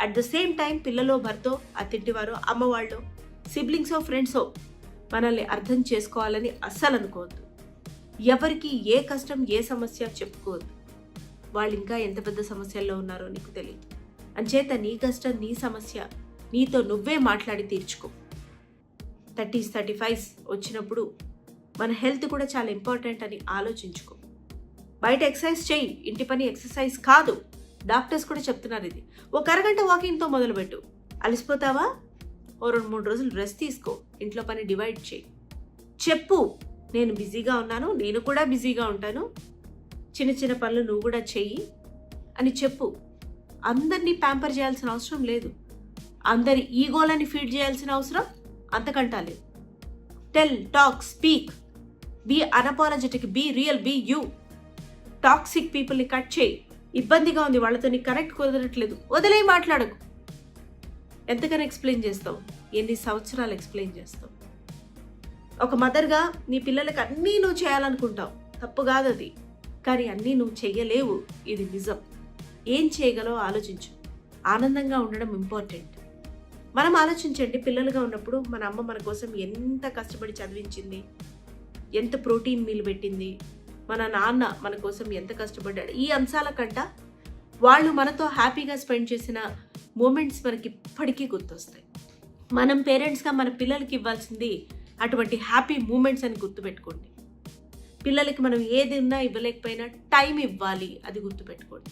At the same time పిల్లలో భర్తో అత్తింటివారో అమ్మవాళ్ళో సిబ్లింగ్సో ఫ్రెండ్సో మనల్ని అర్థం చేసుకోవాలని అస్సలు అనుకోవద్దు. ఎవరికి ఏ కష్టం ఏ సమస్య చెప్పుకోవద్దు. వాళ్ళు ఇంకా ఎంత పెద్ద సమస్యల్లో ఉన్నారో నీకు తెలియదు. అంచేత నీ కష్టం నీ సమస్య నీతో నువ్వే మాట్లాడి తీర్చుకో. 30s 35s వచ్చినప్పుడు మన హెల్త్ కూడా చాలా ఇంపార్టెంట్ అని ఆలోచించుకో. బయట ఎక్సర్సైజ్ చేయి, ఇంటి పని ఎక్సర్సైజ్ కాదు. డాక్టర్స్ కూడా చెప్తున్నారు ఇది. ఒక అరగంట వాకింగ్తో మొదలుపెట్టు. అలసిపోతావా? ఓ 2-3 రోజులు రెస్ట్ తీసుకో. ఇంట్లో పని డివైడ్ చేయి. చెప్పు, నేను బిజీగా ఉన్నాను, నేను కూడా బిజీగా ఉంటాను, చిన్న చిన్న పనులు నువ్వు కూడా చెయ్యి అని చెప్పు. అందరినీ ప్యాంపర్ చేయాల్సిన అవసరం లేదు. అందరి ఈగోలని ఫీడ్ చేయాల్సిన అవసరం అంతకంటా లేదు. Tell, talk, speak, be unapologetic, be real, be you. Toxic పీపుల్ని కట్ చేయి. ఇబ్బందిగా ఉంది, వాళ్ళతో నీకు కరెక్ట్ కుదరట్లేదు, వదిలే, మాట్లాడకు. ఎంతకన్నా ఎక్స్ప్లెయిన్ చేస్తావు? ఎన్ని సంవత్సరాలు ఎక్స్ప్లెయిన్ చేస్తావు? ఒక మదర్గా నీ పిల్లలకి అన్నీ నువ్వు చేయాలనుకుంటావు, తప్పు కాదు అది. కానీ అన్నీ నువ్వు చెయ్యలేవు, ఇది నిజం. ఏం చేయగలవో ఆలోచించు. ఆనందంగా ఉండడం ఇంపార్టెంట్. మనం ఆలోచించండి, పిల్లలుగా ఉన్నప్పుడు మన అమ్మ మన కోసం ఎంత కష్టపడి చదివించింది, ఎంత ప్రోటీన్ మీల్ పెట్టింది, మన నాన్న మన కోసం ఎంత కష్టపడ్డాడు. ఈ అంశాల కంట వాళ్ళు మనతో హ్యాపీగా స్పెండ్ చేసిన మూమెంట్స్ మనకి ఇప్పటికీ గుర్తొస్తాయి. మనం పేరెంట్స్గా మన పిల్లలకి ఇవ్వాల్సింది అటువంటి హ్యాపీ మూమెంట్స్ అని గుర్తుపెట్టుకోండి. పిల్లలకి మనం ఏది ఉన్నా ఇవ్వలేకపోయినా టైం ఇవ్వాలి, అది గుర్తుపెట్టుకోండి.